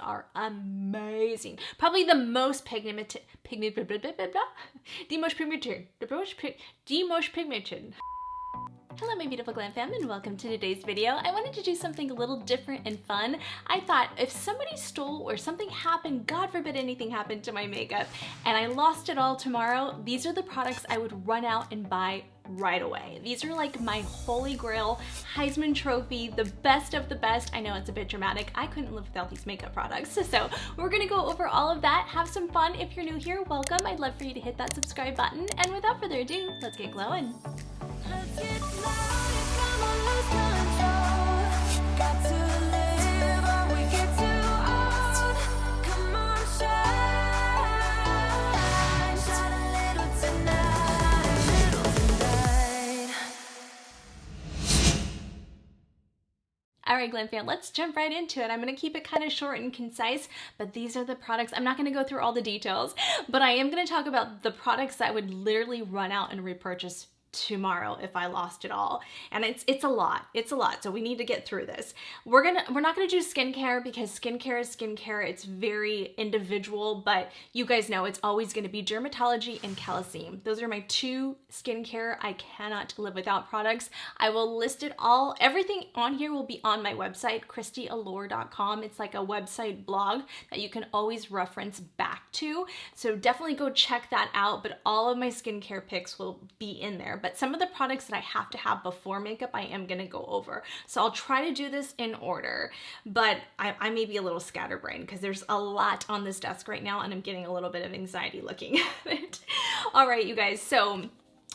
are amazing. Probably the most pigmented. Hello my beautiful glam fam, and welcome to today's video. I wanted to do something a little different and fun. I thought if somebody stole or something happened, God forbid anything happened to my makeup, and I lost it all tomorrow, these are the products I would run out and buy right away. These are like my holy grail, Heisman Trophy, the best of the best. I know it's a bit dramatic. I couldn't live without these makeup products. So we're gonna go over all of that, have some fun. If you're new here, welcome. I'd love for you to hit that subscribe button. And without further ado, let's get glowing. Let's get glowing, come on, lose control. Got to live or we get too old. Come on, shine, shine a little tonight, a little tonight. All right, glam fan, let's jump right into it. I'm gonna keep it kind of short and concise, but these are the products. I'm not gonna go through all the details, but I am gonna talk about the products that I would literally run out and repurchase tomorrow if I lost it all. And it's a lot. It's a lot. So we need to get through this. We're not gonna do skincare because skincare is skincare. It's very individual, but you guys know it's always gonna be dermatology and calcium. Those are my two skincare I cannot live without products. I will list it all. Everything on here will be on my website, KristiAllure.com. It's like a website blog that you can always reference back to. So definitely go check that out. But all of my skincare picks will be in there. But some of the products that I have to have before makeup, I am gonna go over. So I'll try to do this in order, but I may be a little scatterbrained because there's a lot on this desk right now and I'm getting a little bit of anxiety looking at it. All right, you guys, so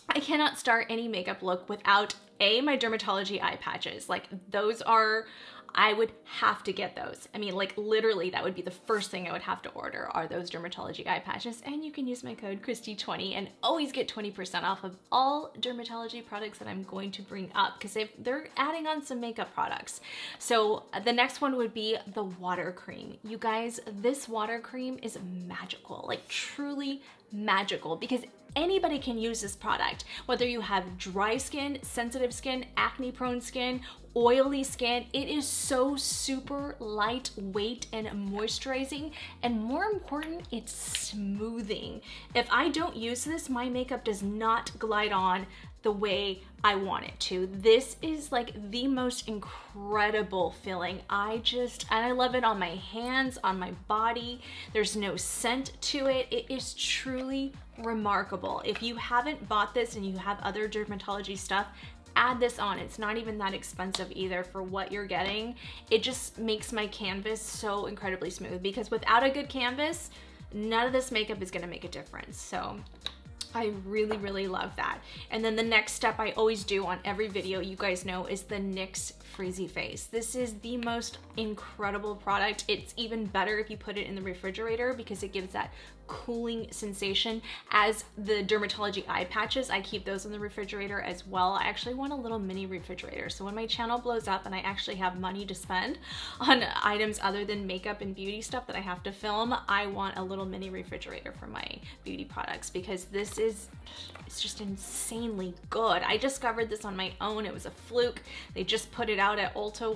I cannot start any makeup look without my dermatology eye patches. Like those are, I would have to get those. I mean, like literally that would be the first thing I would have to order are those dermatology eye patches. And you can use my code Kristi20 and always get 20% off of all dermatology products that I'm going to bring up because they're adding on some makeup products. So the next one would be the water cream. You guys, this water cream is magical, like truly magical, because anybody can use this product, whether you have dry skin, sensitive skin, acne prone skin, oily skin. It is so super lightweight and moisturizing, and more important, it's smoothing. If I don't use this, my makeup does not glide on the way I want it to. This is like the most incredible feeling. And I love it on my hands, on my body. There's no scent to it. It is truly remarkable. If you haven't bought this and you have other dermatology stuff, add this on. It's not even that expensive either for what you're getting. It just makes my canvas so incredibly smooth because without a good canvas, none of this makeup is gonna make a difference. So I really, really love that. And then the next step I always do on every video, you guys know, is the NYX Frizzy Face. This is the most incredible product. It's even better if you put it in the refrigerator because it gives that cooling sensation. As the dermatology eye patches, I keep those in the refrigerator as well. I actually want a little mini refrigerator. So when my channel blows up and I actually have money to spend on items other than makeup and beauty stuff that I have to film, I want a little mini refrigerator for my beauty products because it's just insanely good. I discovered this on my own. It was a fluke. They just put it out at Ulta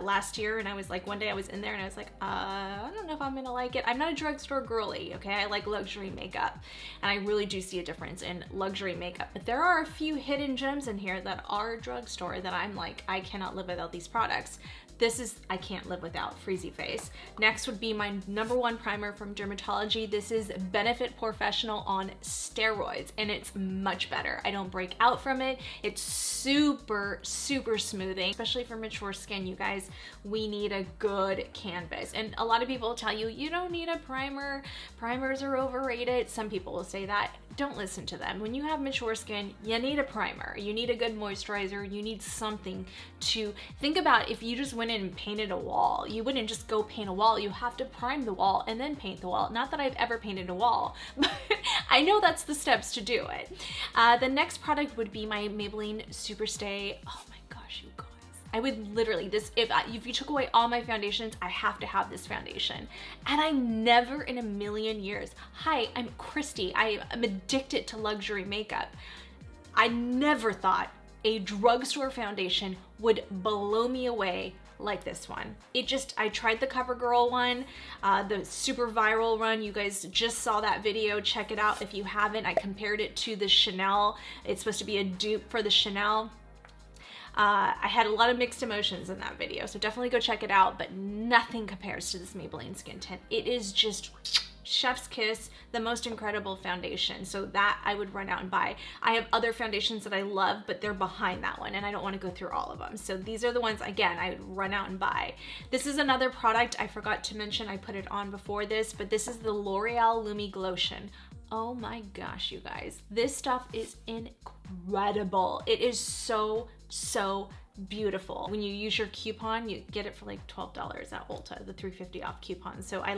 last year, and I was like, one day I was in there and I was like, I don't know if I'm gonna like it. I'm not a drugstore girly, okay? I like luxury makeup, and I really do see a difference in luxury makeup. But there are a few hidden gems in here that are drugstore that I'm like, I cannot live without these products. This is, I can't live without Frizzy Face. Next would be my #1 primer from Dermatology. This is Benefit Professional on steroids, and it's much better. I don't break out from it. It's super, super smoothing, especially for mature skin, you guys. We need a good canvas. And a lot of people tell you, you don't need a primer. Primers are overrated. Some people will say that. Don't listen to them. When you have mature skin, you need a primer. You need a good moisturizer. You need something to think about. If you just went in and painted a wall, you wouldn't just go paint a wall. You have to prime the wall and then paint the wall. Not that I've ever painted a wall, but I know that's the steps to do it. The next product would be my Maybelline Superstay. Oh my gosh, you guys. I would literally, if you took away all my foundations, I have to have this foundation. And I never in a million years, hi, I'm Kristi. I am addicted to luxury makeup. I never thought a drugstore foundation would blow me away like this one. I tried the CoverGirl one, the super viral one. You guys just saw that video. Check it out if you haven't. I compared it to the Chanel. It's supposed to be a dupe for the Chanel. I had a lot of mixed emotions in that video, so definitely go check it out, but nothing compares to this Maybelline Skin Tint. It is just chef's kiss, the most incredible foundation. So that I would run out and buy. I have other foundations that I love, but they're behind that one, and I don't want to go through all of them. So these are the ones, again, I would run out and buy. This is another product I forgot to mention. I put it on before this, but this is the L'Oreal Lumi Glotion. Oh my gosh, you guys. This stuff is incredible. It is so beautiful. When you use your coupon, you get it for like $12 at Ulta, the $3.50 off coupon. So I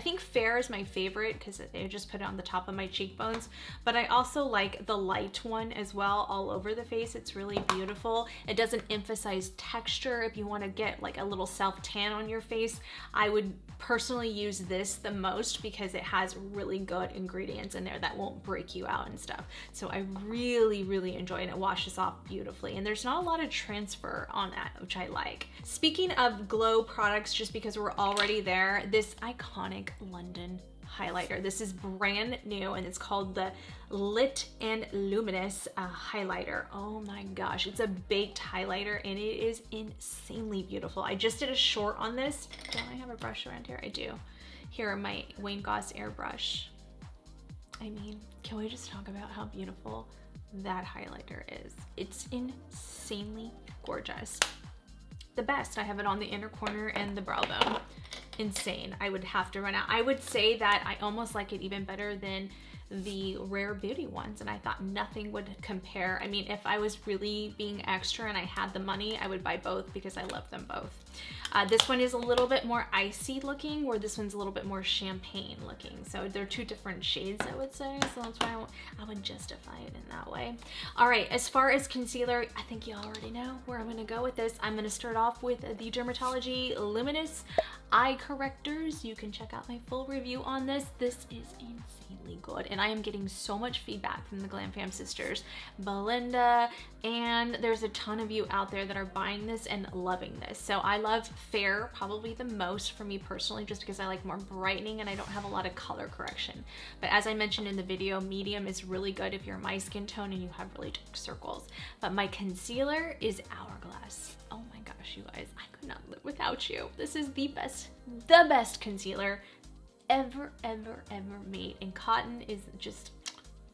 think Fair is my favorite because they just put it on the top of my cheekbones, but I also like the light one as well, all over the face. It's really beautiful. It doesn't emphasize texture. If you want to get like a little self tan on your face, I would personally use this the most because it has really good ingredients in there that won't break you out and stuff. So I really enjoy it, and it washes off beautifully, and there's not a lot of transfer on that, which I like. Speaking of glow products, just because we're already there, this iconic London highlighter. This is brand new, and it's called the Lit and Luminous highlighter. Oh my gosh, it's a baked highlighter, and it is insanely beautiful. I just did a short on this. Don't I have a brush around here? I do. Here are my Wayne Goss airbrush. I mean, can we just talk about how beautiful that highlighter is? It's insanely gorgeous. The best. I have it on the inner corner and the brow bone. Insane. I would have to run out. I would say that I almost like it even better than the Rare Beauty ones, and I thought nothing would compare. I mean, if I was really being extra and I had the money, I would buy both because I love them both. This one is a little bit more icy looking, where this one's a little bit more champagne looking. So they're two different shades, I would say. So that's why I would justify it in that way. All right, as far as concealer, I think you already know where I'm gonna go with this. I'm gonna start off with the Dermatology Luminous Eye Correctors. You can check out my full review on this. This is insanely good, and I am getting so much feedback from the Glam Fam sisters, Belinda, and there's a ton of you out there that are buying this and loving this. So I love Fair probably the most for me personally, just because I like more brightening and I don't have a lot of color correction. But as I mentioned in the video, medium is really good if you're my skin tone and you have really dark circles. But my concealer is Hourglass. Oh my gosh, you guys, I could not live without you. This is the best concealer ever made, and cotton is just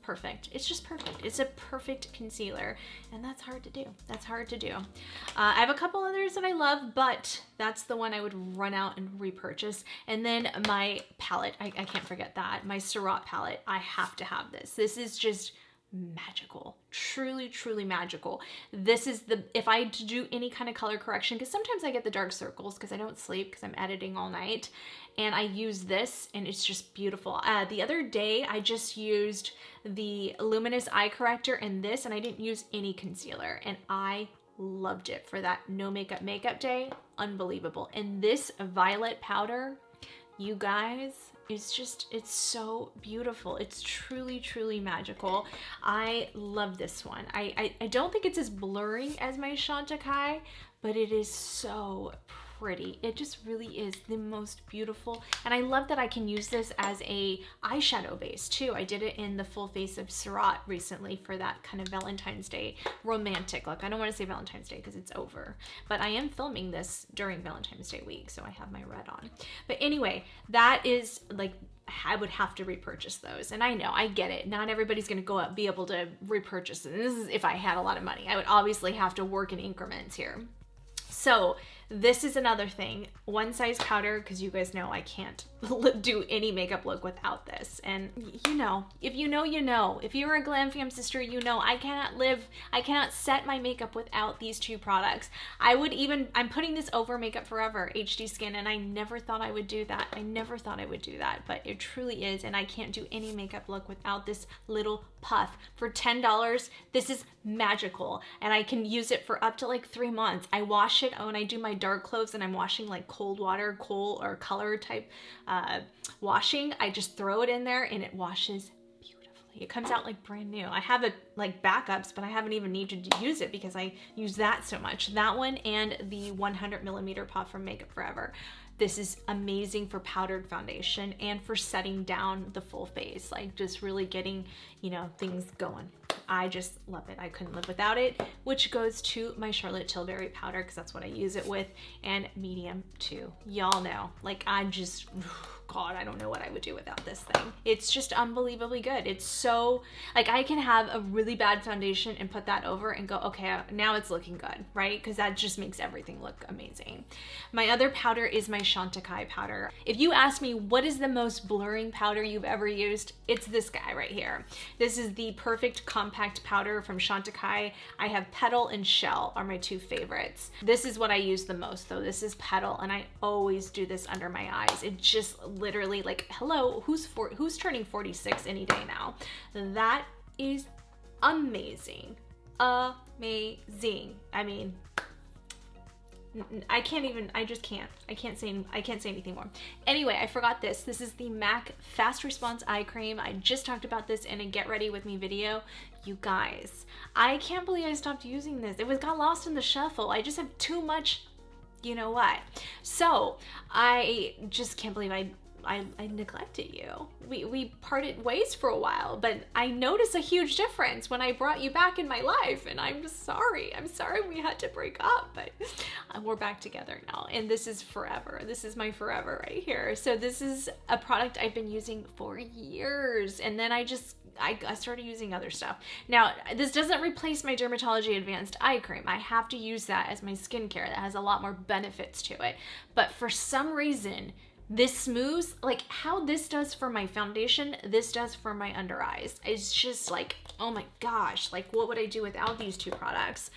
perfect. It's just perfect. It's a perfect concealer, and that's hard to do. That's hard to do. I have a couple others that I love, but that's the one I would run out and repurchase. And then my palette, I can't forget that. My Surratt palette, I have to have this. This is just magical. Truly magical. This is if I do any kind of color correction, because sometimes I get the dark circles because I don't sleep because I'm editing all night, and I use this and it's just beautiful. The other day I just used the Luminous Eye Corrector and this, and I didn't use any concealer, and I loved it for that no makeup day. Unbelievable. And this violet powder, you guys, it's so beautiful. It's truly magical. I love this one. I don't think it's as blurry as my Chantecaille, but it is so pretty. It just really is the most beautiful. And I love that I can use this as a eyeshadow base too. I did it in the full face of Surratt recently for that kind of Valentine's Day romantic look. I don't want to say Valentine's Day because it's over, but I am filming this during Valentine's Day week, so I have my red on. But anyway, that is like, I would have to repurchase those. And I know, I get it. Not everybody's going to go out be able to repurchase them. This is if I had a lot of money. I would obviously have to work in increments here. So this is another thing, one size powder, because you guys know I can't do any makeup look without this. And you know, if you know, you know. If you're a Glam Fam sister, you know I cannot set my makeup without these two products. I'm putting this over Makeup Forever HD Skin, and I never thought I would do that. I never thought I would do that, but it truly is, and I can't do any makeup look without this little puff. For $10, this is magical, and I can use it for up to like 3 months. I wash it when I do my dark clothes and I'm washing like cold water, coal or color type washing. I just throw it in there and it washes beautifully. It comes out like brand new. I have it like backups, but I haven't even needed to use it because I use that so much. That one and the 100mm pot from Makeup Forever. This is amazing for powdered foundation and for setting down the full face, like just really getting, you know, things going. I just love it. I couldn't live without it, which goes to my Charlotte Tilbury powder because that's what I use it with, and medium too. Y'all know, like I just, God, I don't know what I would do without this thing. It's just unbelievably good. It's so, like I can have a really bad foundation and put that over and go, okay, now it's looking good, right? Because that just makes everything look amazing. My other powder is my Chantecaille powder. If you ask me what is the most blurring powder you've ever used, it's this guy right here. This is the Perfect Compact powder from Chantecaille. I have Petal and Shell are my two favorites. This is what I use the most though. This is Petal, and I always do this under my eyes. It just literally, like, hello, who's turning 46 any day now? That is amazing. Amazing. I mean, I can't say anything more. Anyway, I forgot this. This is the MAC Fast Response Eye Cream. I just talked about this in a Get Ready With Me video. You guys, I can't believe I stopped using this. It got lost in the shuffle. I just have too much, you know what? So I just can't believe I neglected you. We parted ways for a while, but I noticed a huge difference when I brought you back in my life, and I'm sorry. I'm sorry we had to break up, but we're back together now, and this is forever. This is my forever right here. So this is a product I've been using for years, and then I started using other stuff. Now, this doesn't replace my Dermatology Advanced Eye Cream. I have to use that as my skincare. That has a lot more benefits to it. But for some reason, this smooths, like how this does for my foundation, this does for my under eyes. It's just like, oh my gosh, like what would I do without these two products?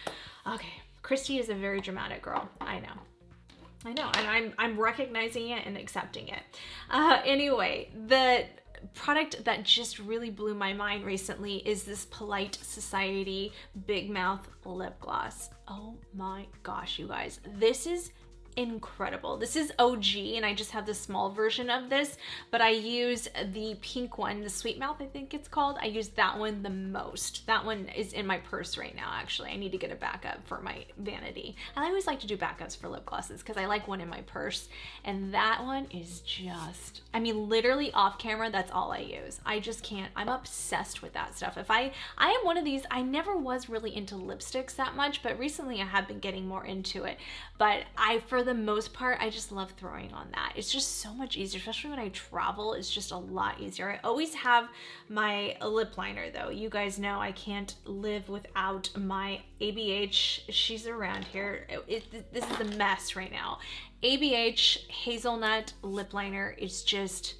Okay, Kristi is a very dramatic girl. I know, and I'm recognizing it and accepting it. Anyway, the product that just really blew my mind recently is this Polite Society Big Mouth Lip Gloss. Oh my gosh, you guys, this is incredible. This is OG, and I just have the small version of this, but I use the pink one, the Sweet Mouth, I think it's called. I use that one the most. That one is in my purse right now, actually. I need to get a backup for my vanity. I always like to do backups for lip glosses because I like one in my purse, and that one is just, I mean, literally off camera, that's all I use. I just can't, I'm obsessed with that stuff. I am one of these, I never was really into lipsticks that much, but recently I have been getting more into it. But for the most part, I just love throwing on that. It's just so much easier, especially when I travel. It's just a lot easier. I always have my lip liner though. You guys know I can't live without my ABH. She's around here. This is a mess right now. ABH Hazelnut lip liner is just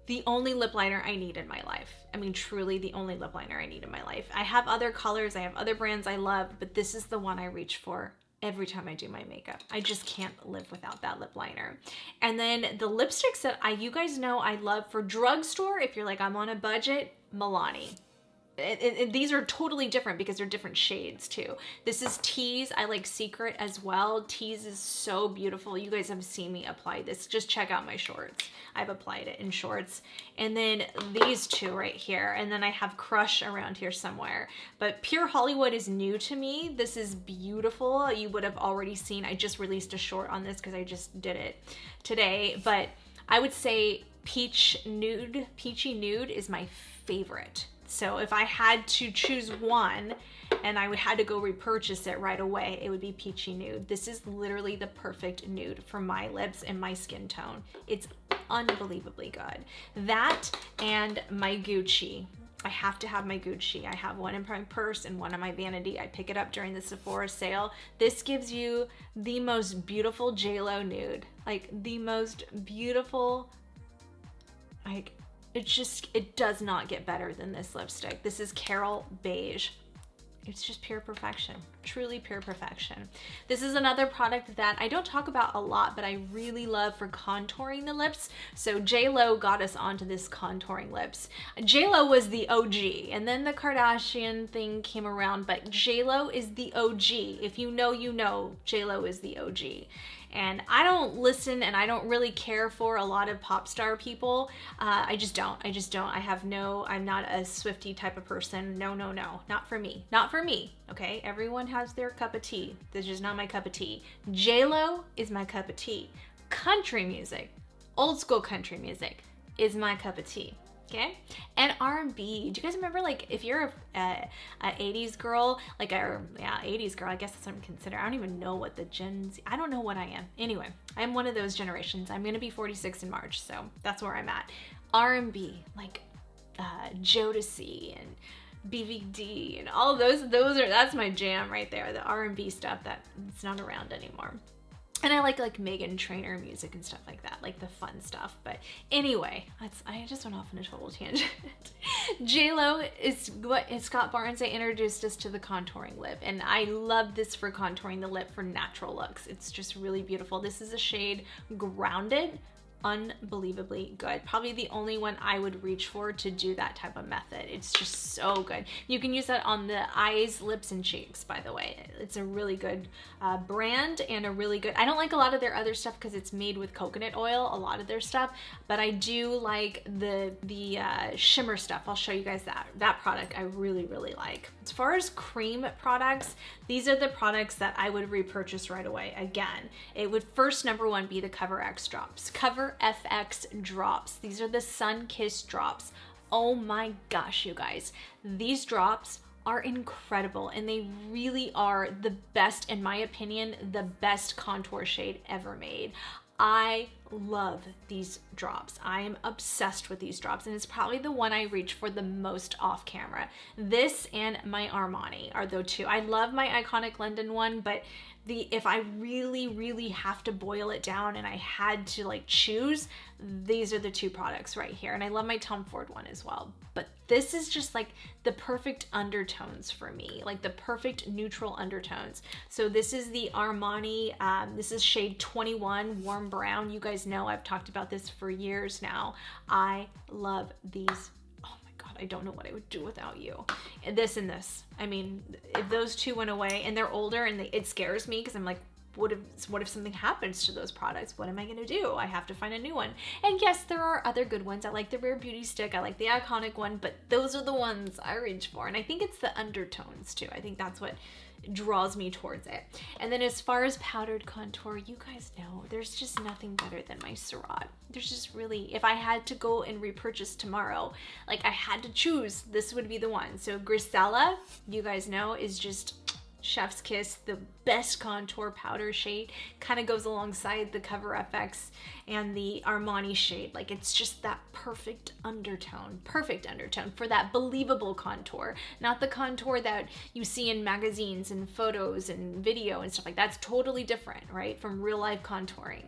the only lip liner I need in my life. I mean, truly the only lip liner I need in my life. I have other colors, I have other brands I love, but this is the one I reach for every time I do my makeup. I just can't live without that lip liner. And then the lipsticks that you guys know I love for drugstore, if you're like, I'm on a budget, Milani. These are totally different because they're different shades too. This is Tease. I like Secret as well. Tease is so beautiful. You guys have seen me apply this. Just check out my shorts. I've applied it in shorts. And then these two right here. And then I have Crush around here somewhere. But Pure Hollywood is new to me. This is beautiful. You would have already seen, I just released a short on this because I just did it today. But I would say Peachy Nude is my favorite. So if I had to choose one and I had to go repurchase it right away, it would be Peachy Nude. This is literally the perfect nude for my lips and my skin tone. It's unbelievably good. That and my Gucci. I have to have my Gucci. I have one in my purse and one in my vanity. I pick it up during the Sephora sale. This gives you the most beautiful JLo nude. Like the most beautiful, like, it does not get better than this lipstick. This is Carol Beige. It's just pure perfection, truly pure perfection. This is another product that I don't talk about a lot, but I really love for contouring the lips. So JLo got us onto this contouring lips. JLo was the OG, and then the Kardashian thing came around, but JLo is the OG. If you know, you know, JLo is the OG. And I don't listen and I don't really care for a lot of pop star people. I just don't. I'm not a Swiftie type of person. No, not for me. Not for me, okay? Everyone has their cup of tea. This is just not my cup of tea. J-Lo is my cup of tea. Country music, old school country music is my cup of tea. Okay, and R&B. Do you guys remember, like, if you're a 80s girl, like, 80s girl, I guess that's what I'm considered. I don't even know what the Gen Z, I don't know what I am. Anyway, I'm one of those generations. I'm gonna be 46 in March, so that's where I'm at. R&B, like Jodeci and BVD and all that's my jam right there. The R&B stuff that it's not around anymore. And I like Meghan Trainor music and stuff like that, like the fun stuff. But anyway, I just went off on a total tangent. J-Lo is what Scott Barnes introduced us to the contouring lip. And I love this for contouring the lip for natural looks. It's just really beautiful. This is a shade Grounded. Unbelievably good. Probably the only one I would reach for to do that type of method. It's just so good. You can use that on the eyes, lips, and cheeks, by the way. It's a really good brand and a really good, I don't like a lot of their other stuff because it's made with coconut oil, a lot of their stuff, but I do like the shimmer stuff. I'll show you guys that product I really, really like. As far as cream products, these are the products that I would repurchase right away. Again, it would first, number one, be the Cover X drops. Cover FX drops. These are the Sun Kiss drops. Oh my gosh, you guys. These drops are incredible and they really are the best, in my opinion, the best contour shade ever made. I love these drops. I am obsessed with these drops and it's probably the one I reach for the most off camera. This and my Armani are the two. I love my Iconic London one, but if I really, really have to boil it down and I had to like choose, these are the two products right here. And I love my Tom Ford one as well. But this is just like the perfect undertones for me, like the perfect neutral undertones. So this is the Armani, this is shade 21, Warm Brown. You guys know I've talked about this for years now. I love these. I don't know what I would do without you. And this. I mean, if those two went away and they're older and it scares me because I'm like, what if something happens to those products? What am I gonna do? I have to find a new one. And yes, there are other good ones. I like the Rare Beauty Stick. I like the Iconic one, but those are the ones I reach for. And I think it's the undertones too. I think that's what draws me towards it. And then as far as powdered contour, you guys know there's just nothing better than my Surratt. There's just really, if I had to go and repurchase tomorrow, like I had to choose, this would be the one. So Grisella, you guys know, is just chef's kiss, the best contour powder shade. Kind of goes alongside the Cover FX and the Armani shade. Like it's just that perfect undertone for that believable contour. Not the contour that you see in magazines and photos and video and stuff like that. That's totally different, right? From real life contouring.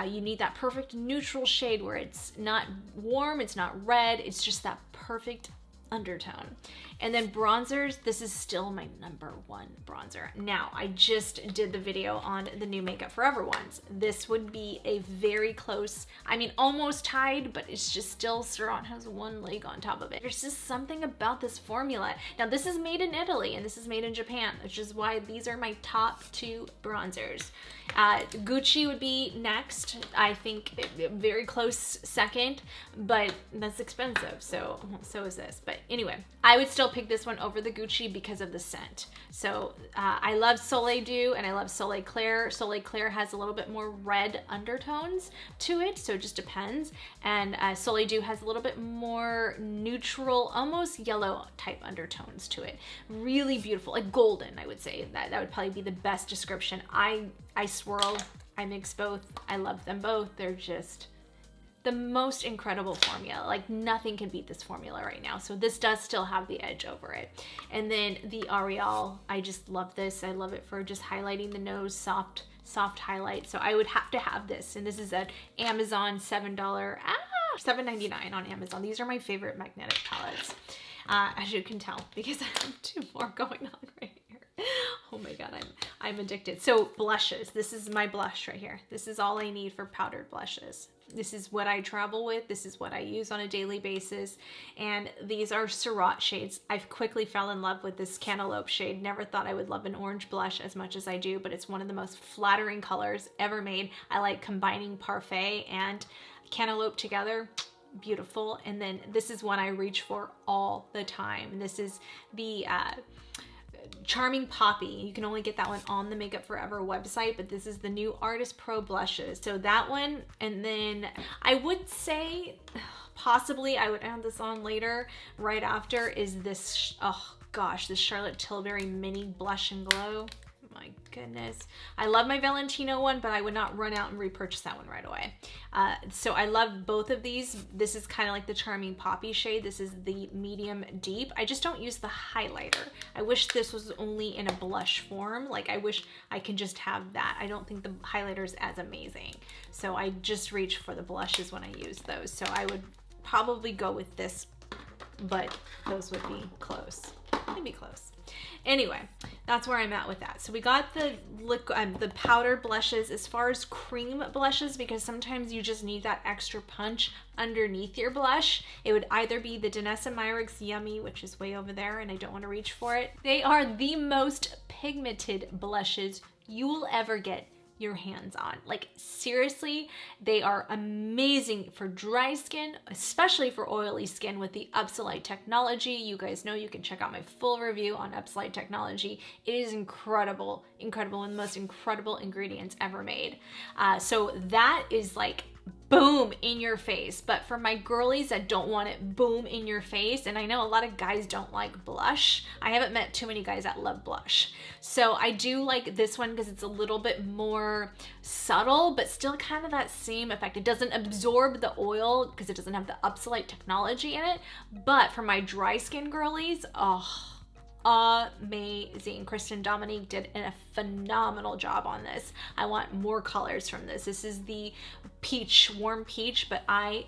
You need that perfect neutral shade where it's not warm, it's not red, it's just that perfect undertone. And then bronzers, this is still my number one bronzer. Now, I just did the video on the new Makeup Forever ones. This would be a very close, I mean, almost tied, but it's just still, Surratt has one leg on top of it. There's just something about this formula. Now, this is made in Italy and this is made in Japan, which is why these are my top two bronzers. Gucci would be next. I think very close second, but that's expensive, so is this. But anyway, I would still pick this one over the Gucci because of the scent. So I love Soleil Dew and I love Soleil Claire. Soleil Claire has a little bit more red undertones to it, so it just depends. And Soleil Dew has a little bit more neutral, almost yellow type undertones to it. Really beautiful, like golden, I would say. That would probably be the best description. I swirl, I mix both. I love them both. They're just the most incredible formula. Like nothing can beat this formula right now. So this does still have the edge over it. And then the L'Oreal, I just love this. I love it for just highlighting the nose, soft highlight. So I would have to have this. And this is at Amazon, $7.99 on Amazon. These are my favorite magnetic palettes, as you can tell, because I have two more going on right here. Oh my God, I'm addicted. So blushes, this is my blush right here. This is all I need for powdered blushes. This is what I travel with. This is what I use on a daily basis. And these are Syrah shades. I've quickly fell in love with this cantaloupe shade. Never thought I would love an orange blush as much as I do, but it's one of the most flattering colors ever made. I like combining parfait and cantaloupe together. Beautiful. And then this is one I reach for all the time. This is the Charming Poppy. You can only get that one on the Makeup Forever website, but this is the new Artist Pro blushes. So that one, and then I would say possibly I would add this on later, right after, is this, oh gosh, this Charlotte Tilbury Mini Blush and Glow. My goodness. I love my Valentino one, but I would not run out and repurchase that one right away. So I love both of these. This is kind of like the Charming Poppy shade. This is the medium deep. I just don't use the highlighter. I wish this was only in a blush form. Like, I wish I could just have that. I don't think the highlighter is as amazing. So I just reach for the blushes when I use those. So I would probably go with this, but those would be close. Maybe close. Anyway, that's where I'm at with that. So we got the powder blushes. As far as cream blushes, because sometimes you just need that extra punch underneath your blush, it would either be the Danessa Myricks Yummy, which is way over there and I don't want to reach for it. They are the most pigmented blushes you will ever get your hands on. Like, seriously, they are amazing for dry skin, especially for oily skin with the Upsolite technology. You guys know you can check out my full review on Upsolite technology. It is incredible, incredible, and the most incredible ingredients ever made. So that is like boom in your face. But for my girlies that don't want it boom in your face, and I know a lot of guys don't like blush. I haven't met too many guys that love blush. So I do like this one because it's a little bit more subtle, but still kind of that same effect. It doesn't absorb the oil because it doesn't have the Upsolite technology in it. But for my dry skin girlies, oh, amazing. Kristen Dominique did a phenomenal job on this. I want more colors from this. This is the peach, warm peach, but I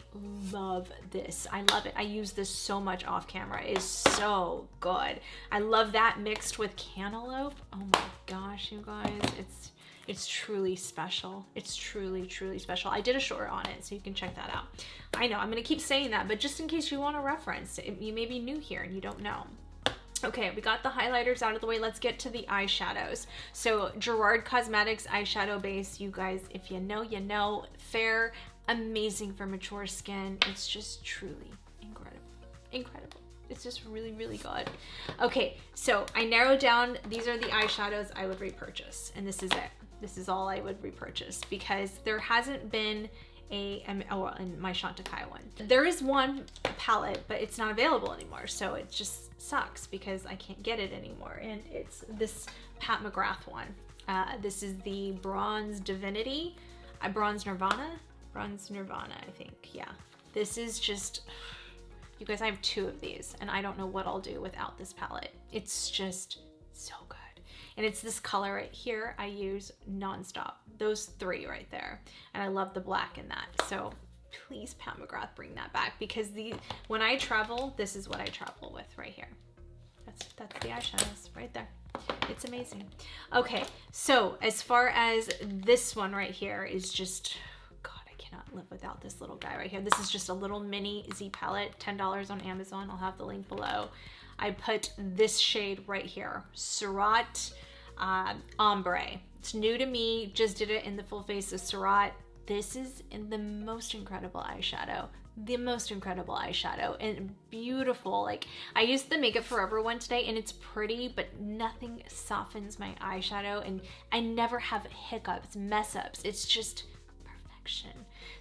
love this. I love it. I use this so much off camera. It is so good. I love that mixed with cantaloupe. Oh my gosh, you guys, it's truly special. It's truly, truly special. I did a short on it, so you can check that out. I know I'm gonna keep saying that, but just in case you want a reference, you may be new here and you don't know. Okay, we got the highlighters out of the way. Let's get to the eyeshadows. So Gerard Cosmetics eyeshadow base, you guys, if you know, you know. Fair, amazing for mature skin. It's just truly incredible. Incredible. It's just really, really good. Okay, so I narrowed down, these are the eyeshadows I would repurchase, and this is it. This is all I would repurchase because there hasn't been and my Chantecaille one. There is one palette, but it's not available anymore, so it just sucks because I can't get it anymore. And it's this Pat McGrath one. This is the Bronze Divinity, Bronze Nirvana, I think. Yeah, this is just, you guys, I have 2 of these, and I don't know what I'll do without this palette. It's just so good. And it's this color right here I use nonstop. Those 3 right there. And I love the black in that. So please, Pat McGrath, bring that back because when I travel, this is what I travel with right here. That's the eyeshadows right there. It's amazing. Okay, so as far as this one right here is just, God, I cannot live without this little guy right here. This is just a little mini Z palette, $10 on Amazon. I'll have the link below. I put this shade right here, Syrah Ombre. It's new to me, just did it in the full face of Syrah. This is in the most incredible eyeshadow. The most incredible eyeshadow and beautiful. Like, I used the Makeup Forever one today and it's pretty, but nothing softens my eyeshadow and I never have hiccups, mess ups. It's just perfection.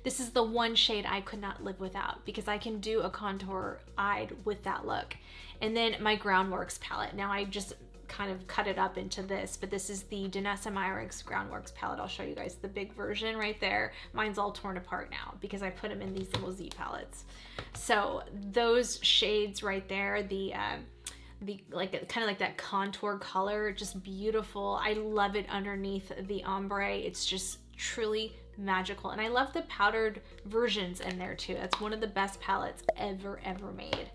This is the one shade I could not live without because I can do a contour eyed with that look. And then my Groundworks palette. Now I just kind of cut it up into this, but this is the Danessa Myricks Groundworks palette. I'll show you guys the big version right there. Mine's all torn apart now because I put them in these little Z palettes. So those shades right there, the like kind of like that contour color, just beautiful. I love it underneath the ombre. It's just truly magical. And I love the powdered versions in there too. That's one of the best palettes ever made.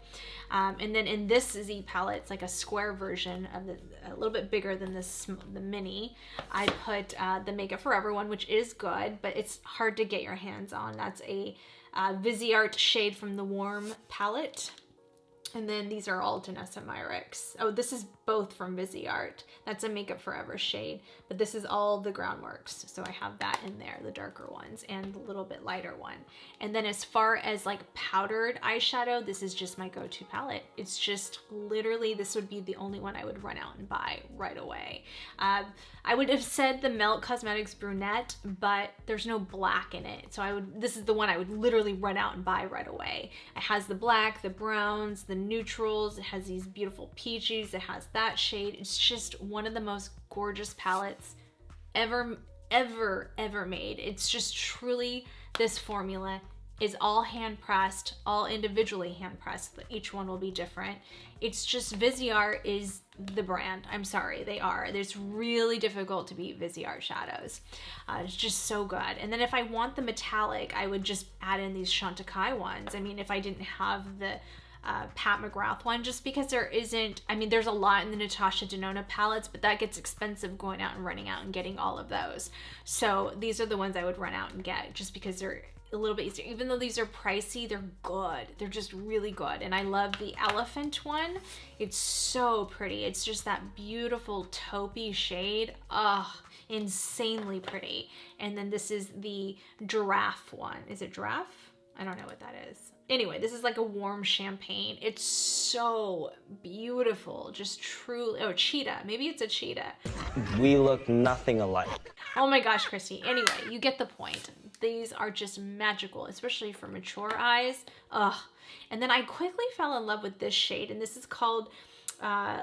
And then in this Z palette, it's like a square version of a little bit bigger than the mini. I put the Makeup Forever one, which is good, but it's hard to get your hands on. That's a Viseart shade from the Warm palette. And then these are all Danessa Myricks. Oh, this is both from Viseart. That's a Makeup Forever shade, but this is all the Groundworks. So I have that in there, the darker ones and the little bit lighter one. And then as far as like powdered eyeshadow, this is just my go-to palette. It's just literally, this would be the only one I would run out and buy right away. I would have said the Melt Cosmetics Brunette, but there's no black in it. So this is the one I would literally run out and buy right away. It has the black, the browns, the neutrals. It has these beautiful peaches. It has that shade. It's just one of the most gorgeous palettes ever made. It's just truly, this formula is all hand pressed, all individually hand pressed. Each one will be different. It's just, Viseart is the brand. I'm sorry, they are. It's really difficult to beat Viseart shadows. It's just so good. And then if I want the metallic, I would just add in these Chantecaille ones. I mean, if I didn't have the Pat McGrath one, just because there isn't, I mean, there's a lot in the Natasha Denona palettes, but that gets expensive going out and running out and getting all of those. So these are the ones I would run out and get just because they're a little bit easier. Even though these are pricey, they're good. They're just really good. And I love the Elephant one. It's so pretty. It's just that beautiful taupey shade. Ugh, insanely pretty. And then this is the Giraffe one. Is it Giraffe? I don't know what that is. Anyway, this is like a warm champagne. It's so beautiful. Just truly, oh, cheetah. Maybe it's a cheetah. We look nothing alike. Oh my gosh, Kristi. Anyway, you get the point. These are just magical, especially for mature eyes. Ugh. And then I quickly fell in love with this shade, and this is called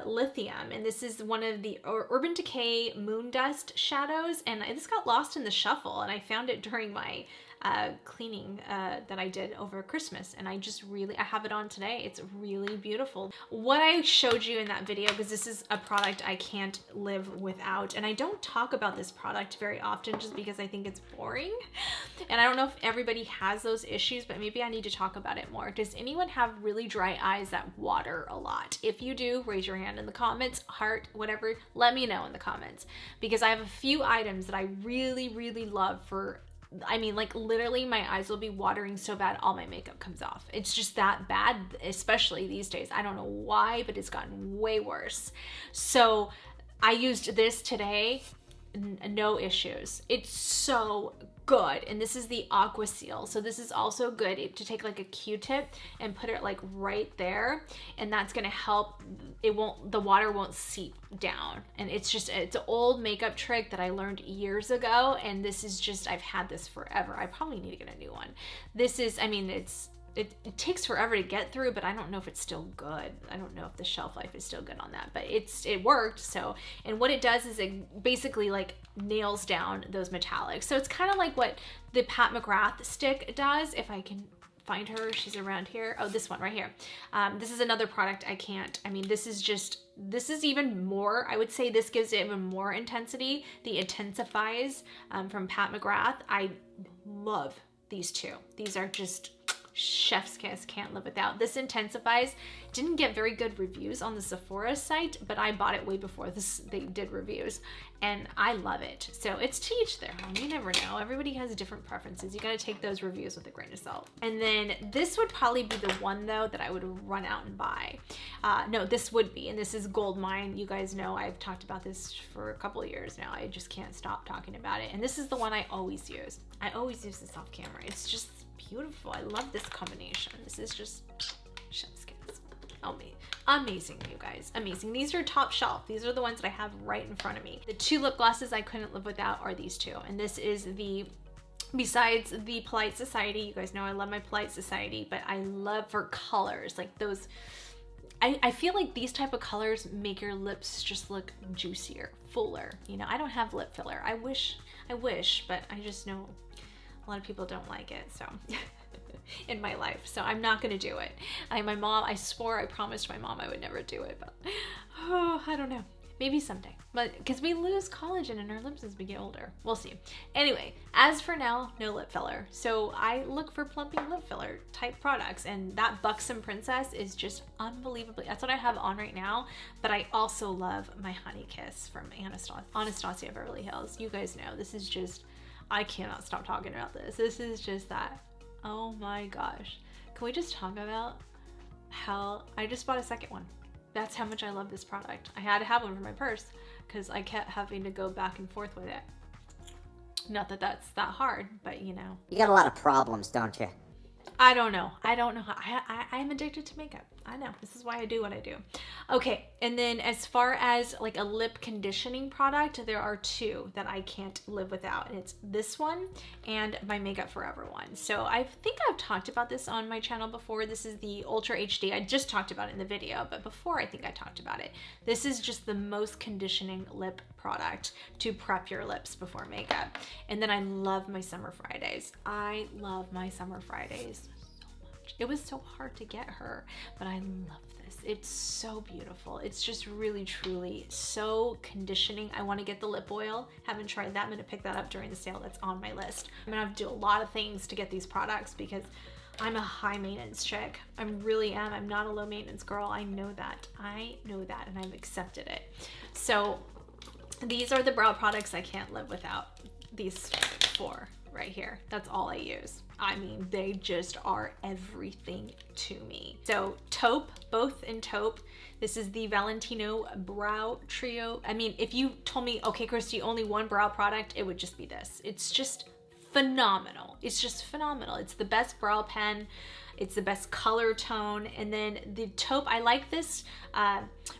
Lithium, and this is one of the Urban Decay Moon Dust shadows, and this got lost in the shuffle, and I found it during my cleaning that I did over Christmas, and I have it on today. It's really beautiful. What I showed you in that video, because this is a product I can't live without, and I don't talk about this product very often just because I think it's boring, and I don't know if everybody has those issues, but maybe I need to talk about it more. Does anyone have really dry eyes that water a lot? If you do, raise your hand in the comments, heart, whatever, let me know in the comments, because I have a few items that I really love for, I mean, like literally my eyes will be watering so bad all my makeup comes off. It's just that bad, especially these days. I don't know why, but it's gotten way worse. So I used this today, no issues. It's so good. And this is the Aqua Seal. So this is also good to take like a Q-tip and put it like right there. And that's going to help. The water won't seep down. And it's an old makeup trick that I learned years ago. And this is just, I've had this forever. I probably need to get a new one. This is, I mean, it takes forever to get through, but I don't know if it's still good. I don't know if the shelf life is still good on that, but it worked. So, and what it does is it basically like nails down those metallics. So it's kind of like what the Pat McGrath stick does. If I can find her, she's around here. Oh, this one right here. This is another product I mean, this is even more, I would say this gives it even more intensity. The Intensifies from Pat McGrath. I love these two. These are just chef's kiss, can't live without. This Intensifies didn't get very good reviews on the Sephora site, but I bought it way before they did reviews, and I love it. So it's to each their own. You never know. Everybody has different preferences. You got to take those reviews with a grain of salt. And then this would probably be the one though that I would run out and buy. No, this would be, and this is Gold Mine. You guys know I've talked about this for a couple of years now. I just can't stop talking about it. And this is the one I always use. I always use this off camera. It's just beautiful. I love this combination. This is just chef's kiss. Oh, amazing, you guys. Amazing. These are top shelf. These are the ones that I have right in front of me. The two lip glosses I couldn't live without are these two. And this is besides the Polite Society. You guys know I love my Polite Society, but I love for colors like those. I feel like these type of colors make your lips just look juicier, fuller. You know, I don't have lip filler. I wish, but I just know a lot of people don't like it, so in my life, so I'm not gonna do it. I promised my mom I would never do it, but oh, I don't know. Maybe someday, but because we lose collagen in our lips as we get older. We'll see. Anyway, as for now, no lip filler. So I look for plumping lip filler type products, and that Buxom Princess is just unbelievably, that's what I have on right now. But I also love my Honey Kiss from Anastasia Beverly Hills. You guys know, this is just, I cannot stop talking about this. This is just that. Oh my gosh. Can we just talk about how I just bought a second one? That's how much I love this product. I had to have one for my purse because I kept having to go back and forth with it. Not that that's that hard, but you know. You got a lot of problems, don't you? I don't know. I don't know how. I'm addicted to makeup. I know. This is why I do what I do. Okay, and then as far as like a lip conditioning product, there are two that I can't live without. And it's this one and my Makeup Forever one. So I think I've talked about this on my channel before. This is the Ultra HD. I just talked about it in the video, but before I think I talked about it. This is just the most conditioning lip product to prep your lips before makeup. And then I love my Summer Fridays. I love my Summer Fridays so much. It was so hard to get her, but I love this. It's so beautiful. It's just really, truly so conditioning. I want to get the lip oil. Haven't tried that. I'm going to pick that up during the sale. That's on my list. I'm going to have to do a lot of things to get these products because I'm a high maintenance chick. I really am. I'm not a low maintenance girl. I know that. I know that, and I've accepted it. So these are the brow products I can't live without. These four right here. That's all I use. I mean, they just are everything to me. So taupe, both in taupe. This is the Valentino Brow Trio. I mean, if you told me, okay, Kristi, only one brow product, it would just be this. It's just phenomenal. It's just phenomenal. It's the best brow pen. It's the best color tone. And then the taupe, I like this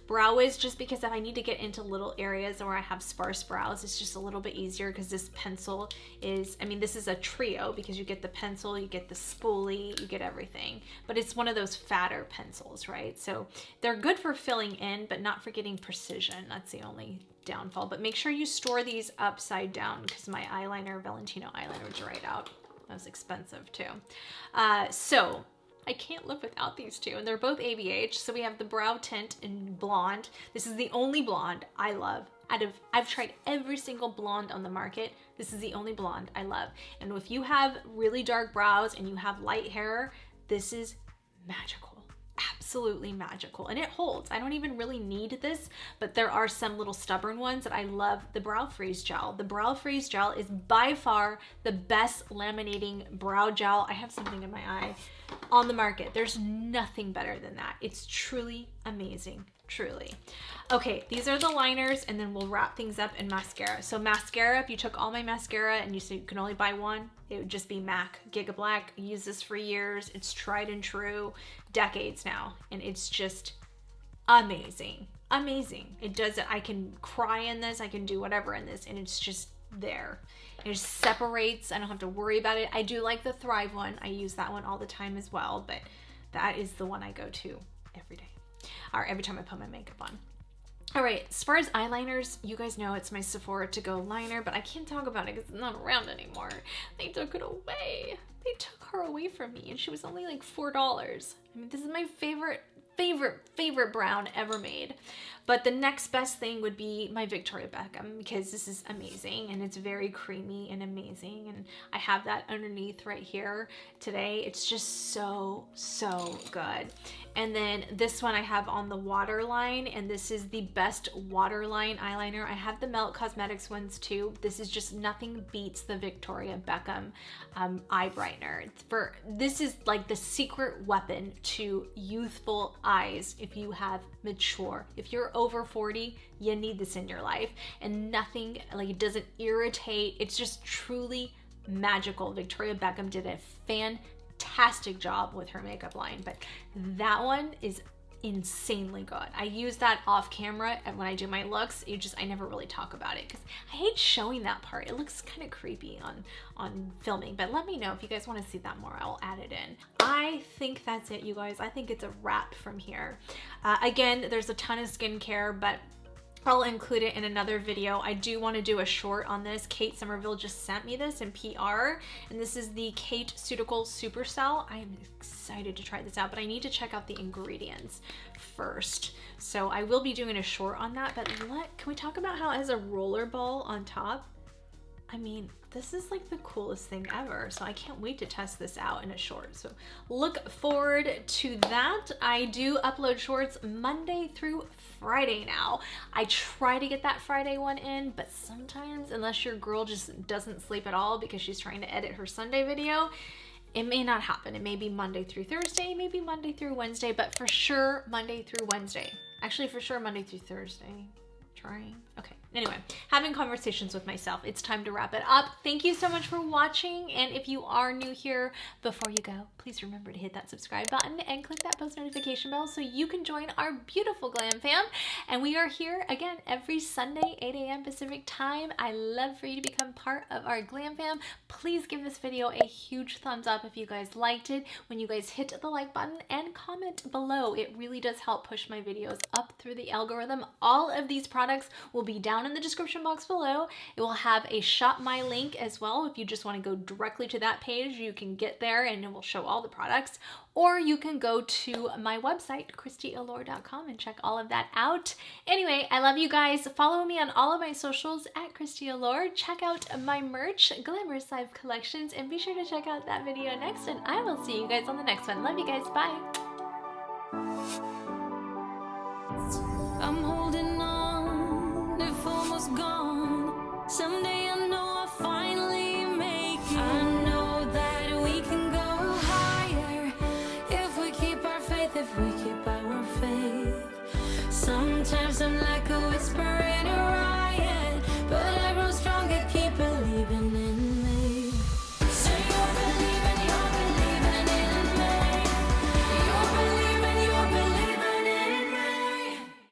brow wiz just because if I need to get into little areas where I have sparse brows, it's just a little bit easier because this pencil is, I mean, this is a trio because you get the pencil, you get the spoolie, you get everything. But it's one of those fatter pencils, right? So they're good for filling in, but not for getting precision. That's the only downfall. But make sure you store these upside down because my eyeliner, Valentino eyeliner, dried out. That was expensive too. So I can't live without these two, and they're both ABH. So we have the brow tint in blonde. This is the only blonde I love. I've tried every single blonde on the market. This is the only blonde I love. And if you have really dark brows and you have light hair, this is magical. Absolutely magical, and it holds. I don't even really need this, but there are some little stubborn ones that I love. The Brow Freeze Gel. The Brow Freeze Gel is by far the best laminating brow gel. I have something in my eye on the market. There's nothing better than that. It's truly amazing. Truly. Okay, these are the liners, and then we'll wrap things up in mascara. So mascara, if you took all my mascara and you said you can only buy one, it would just be MAC Giga Black. I use this for years. It's tried and true, decades now, and it's just amazing. Amazing. It does it. I can cry in this. I can do whatever in this, and it's just there. It just separates. I don't have to worry about it. I do like the Thrive one. I use that one all the time as well, but that is the one I go to every day. Or every time I put my makeup on. All right, as far as eyeliners, you guys know it's my Sephora To Go liner, but I can't talk about it because it's not around anymore. They took it away. They took her away from me, and she was only like $4. I mean, this is my favorite brown ever made. But the next best thing would be my Victoria Beckham, because this is amazing and it's very creamy and amazing. And I have that underneath right here today. It's just so, so good. And then this one I have on the waterline, and this is the best waterline eyeliner. I have the Melt Cosmetics ones too. This is just nothing beats the Victoria Beckham eye brightener. This is like the secret weapon to youthful eyes. If you have mature, if you're over 40, you need this in your life, and nothing, like, it doesn't irritate. It's just truly magical. Victoria Beckham did a fantastic job with her makeup line, but that one is insanely good. I use that off camera, and when I do my looks, I never really talk about it because I hate showing that part. It looks kind of creepy on filming, but let me know if you guys want to see that more. I'll add it in. I think that's it, you guys. I think it's a wrap from here. Again, there's a ton of skincare, but I'll include it in another video. I do want to do a short on this. Kate Somerville just sent me this in PR, and this is the Kate Ceutical Supercell. I'm excited to try this out, but I need to check out the ingredients first. So I will be doing a short on that, but can we talk about how it has a roller ball on top? I mean, this is like the coolest thing ever. So I can't wait to test this out in a short. So look forward to that. I do upload shorts Monday through Friday now. I try to get that Friday one in, but sometimes, unless your girl just doesn't sleep at all because she's trying to edit her Sunday video, it may not happen. It may be Monday through Thursday, maybe Monday through Wednesday, but for sure Monday through Wednesday. Actually, for sure Monday through Thursday. Trying. Okay. Anyway, having conversations with myself. It's time to wrap it up. Thank you so much for watching. And if you are new here, before you go, please remember to hit that subscribe button and click that post notification bell so you can join our beautiful Glam Fam. And we are here again every Sunday, 8 a.m. Pacific time. I love for you to become part of our Glam Fam. Please give this video a huge thumbs up if you guys liked it. When you guys hit the like button and comment below, it really does help push my videos up through the algorithm. All of these products will be down in the description box below. It will have a shop my link as well. If you just want to go directly to that page, you can get there and it will show all the products. Or you can go to my website, KristiAllure.com, and check all of that out. Anyway, I love you guys. Follow me on all of my socials at KristiAllure. Check out my merch, Glamorous Life Collections, and be sure to check out that video next. And I will see you guys on the next one. Love you guys. Bye. I'm holding on, if almost gone. Someday I know I'll finally make it. I know that we can go higher if we keep our faith, if we keep our faith. Sometimes I'm like